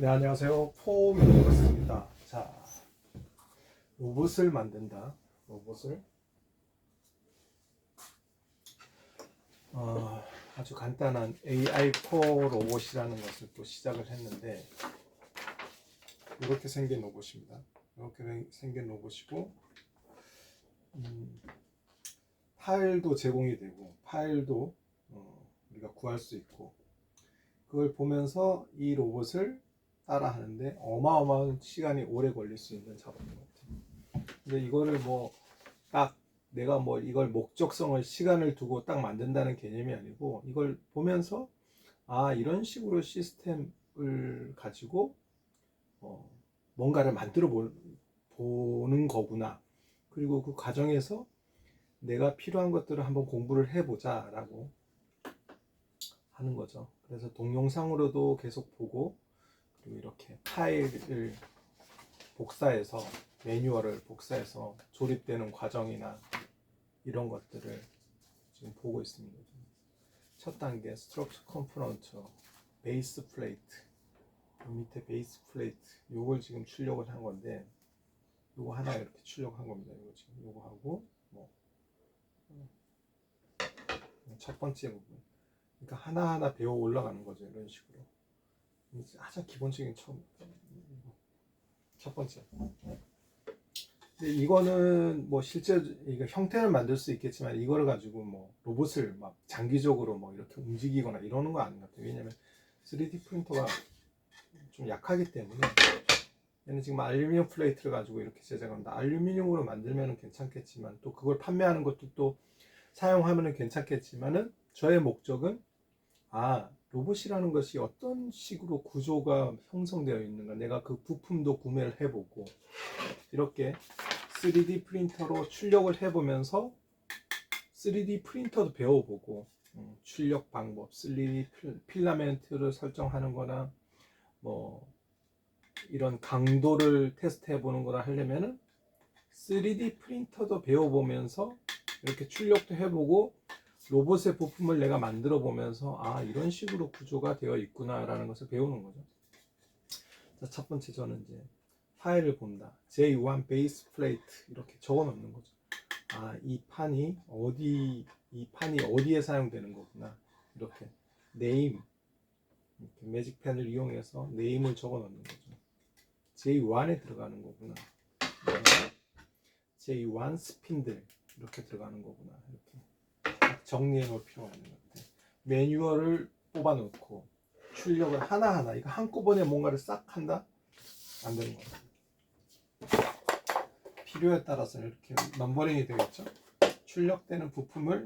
네, 안녕하세요. 포미니버스입니다. 자, 로봇을 만든다. 로봇을 아주 간단한 AI4 로봇이라는 것을 또 시작을 했는데, 이렇게 생긴 로봇입니다. 이렇게 생긴 로봇이고, 파일도 제공이 되고, 파일도 우리가 구할 수 있고, 그걸 보면서 이 로봇을 따라 하는데 어마어마한 시간이 오래 걸릴 수 있는 작업인 것 같아요. 근데 이거를 딱 내가 이걸 목적성을 시간을 두고 딱 만든다는 개념이 아니고, 이걸 보면서 이런 식으로 시스템을 가지고 뭔가를 만들어 보는 거구나. 그리고 그 과정에서 내가 필요한 것들을 한번 공부를 해보자 라고 하는 거죠. 그래서 동영상으로도 계속 보고, 그리고 이렇게 파일을 복사해서, 매뉴얼을 복사해서 조립되는 과정이나 이런 것들을 지금 보고 있습니다. 첫 단계 스트럭처 컴포넌트, 베이스 플레이트, 밑에 베이스 플레이트, 요걸 지금 출력을 한 건데, 요거 하나 이렇게 출력한 겁니다. 이거 지금 요거 하고 첫 번째 부분, 그러니까 하나하나 배워 올라가는 거죠. 이런 식으로 가장 기본적인 첫 번째. 근데 이거는 실제 이거 형태를 만들 수 있겠지만, 이거를 가지고 로봇을 막 장기적으로 이렇게 움직이거나 이러는 거 아닌 것 같아요. 왜냐면 3D 프린터가 좀 약하기 때문에. 얘는 지금 알루미늄 플레이트를 가지고 이렇게 제작한다. 알루미늄으로 만들면 괜찮겠지만, 또 그걸 판매하는 것도 또 사용하면 괜찮겠지만은, 저의 목적은 로봇이라는 것이 어떤 식으로 구조가 형성되어 있는가, 내가 그 부품도 구매를 해보고, 이렇게 3D 프린터로 출력을 해보면서 3D 프린터도 배워보고, 출력 방법, 3D 필라멘트를 설정하는 거나 이런 강도를 테스트해 보는 거나 하려면은 3D 프린터도 배워보면서 이렇게 출력도 해보고, 로봇의 부품을 내가 만들어 보면서 이런 식으로 구조가 되어 있구나 라는 것을 배우는 거죠. 자, 첫 번째, 저는 이제 파일을 본다. J1 베이스 플레이트 이렇게 적어 놓는 거죠. 이 판이 어디에 사용되는 거구나. 이렇게 네임, 이렇게 매직펜을 이용해서 네임을 적어 놓는 거죠. J1에 들어가는 거구나. J1 스핀들 이렇게 들어가는 거구나. 이렇게 정리해 놓을 필요가 있는 것 같아요. 매뉴얼을 뽑아 놓고 출력을 하나하나, 이거 한꺼번에 뭔가를 싹 한다? 안 되는 거예요. 필요에 따라서 이렇게 넘버링이 되겠죠. 출력되는 부품을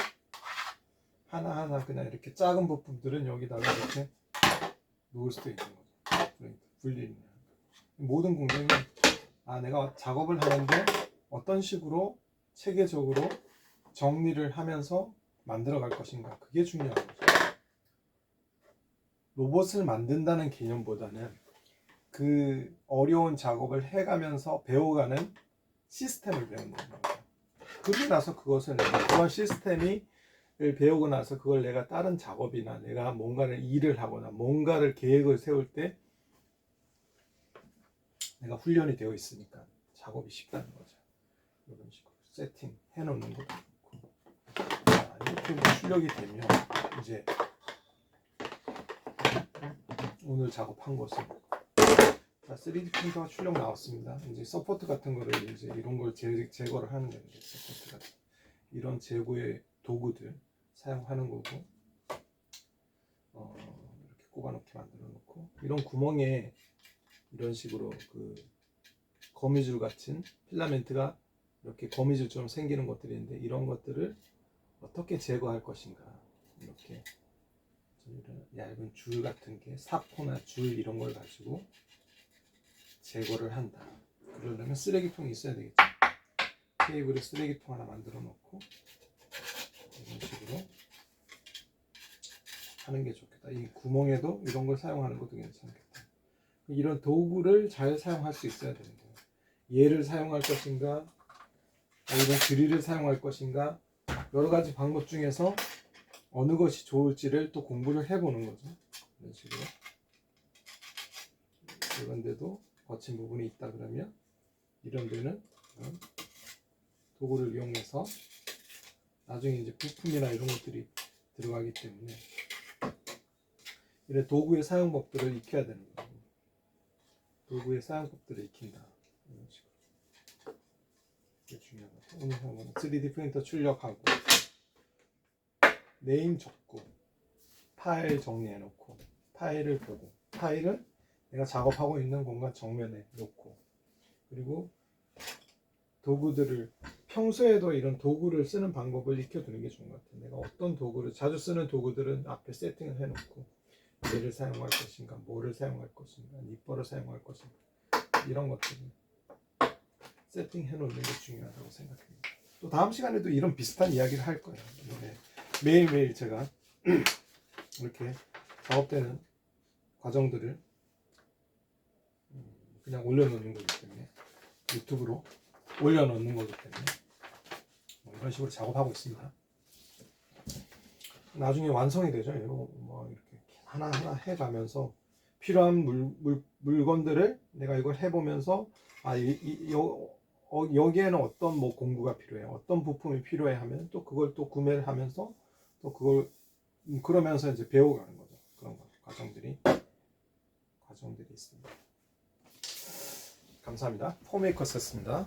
하나하나, 그냥 이렇게 작은 부품들은 여기다가 이렇게 놓을 수도 있는 거죠. 분리를. 모든 공정이 내가 작업을 하는데 어떤 식으로 체계적으로 정리를 하면서 만들어 갈 것인가, 그게 중요한 거죠. 로봇을 만든다는 개념보다는 그 어려운 작업을 해가면서 배워가는 시스템을 배우는 거예요. 그러고 나서 그것을 그런 시스템이 배우고 나서 그걸 내가 다른 작업이나 내가 뭔가를 일을 하거나 뭔가를 계획을 세울 때 내가 훈련이 되어 있으니까 작업이 쉽다는 거죠. 이런 식으로 세팅 해놓는 것도 좋고. 이렇게 출력이 되면 이제 오늘 작업한 것은 3D 프린터가 출력 나왔습니다. 이제 서포트 같은 거를 이제 이런 걸 제거를 하는 거예요. 서포트 같은 이런 재고의 도구들 사용하는 거고, 이렇게 꼽아놓게 만들어 놓고, 이런 구멍에 이런 식으로 그 거미줄 같은 필라멘트가 이렇게 거미줄처럼 생기는 것들이 있는데, 이런 것들을 어떻게 제거할 것인가, 이렇게 이런 얇은 줄 같은 게, 사포나 줄 이런 걸 가지고 제거를 한다. 그러려면 쓰레기통이 있어야 되겠죠. 테이블에 쓰레기통 하나 만들어 놓고 이런 식으로 하는 게 좋겠다. 이 구멍에도 이런 걸 사용하는 것도 괜찮겠다. 이런 도구를 잘 사용할 수 있어야 되는 거예요. 얘를 사용할 것인가, 이런 드릴을 사용할 것인가, 여러 가지 방법 중에서 어느 것이 좋을지를 또 공부를 해보는 거죠. 이런 식으로 이런 데도 거친 부분이 있다 그러면 이런 데는 이런 도구를 이용해서 나중에 이제 부품이나 이런 것들이 들어가기 때문에 이런 도구의 사용법들을 익혀야 되는 거예요. 도구의 사용법들을 익힌다. 이런 식으로. 이게 중요한 것 같아요. 오늘 한번 3D 프린터 출력하고 네임 적고 파일 정리해 놓고 파일을 보고 파일을 내가 작업하고 있는 공간 정면에 놓고 그리고 도구들을 평소에도 이런 도구를 쓰는 방법을 익혀두는 게 좋은 것 같아요. 내가 어떤 도구를 자주 쓰는 도구들은 앞에 세팅을 해놓고 얘를 사용할 것인가, 뭐를 사용할 것인가, 니퍼를 사용할 것인가 이런 것들을 세팅해 놓는 게 중요하다고 생각합니다. 또 다음 시간에도 이런 비슷한 이야기를 할 거예요. 네. 매일매일 제가 이렇게 작업되는 과정들을 그냥 올려놓는 거기 때문에 유튜브로 올려놓는 거기 때문에 이런 식으로 작업하고 있습니다. 나중에 완성이 되죠. 뭐 이렇게 하나하나 해가면서 필요한 물건들을 내가 이걸 해보면서 여기에는 어떤 뭐 공구가 필요해, 어떤 부품이 필요해 하면 또 그걸 또 구매를 하면서 또 그걸 그러면서 이제 배워가는 거죠. 그런 과정들이 있습니다. 감사합니다. 폼메이커스였습니다.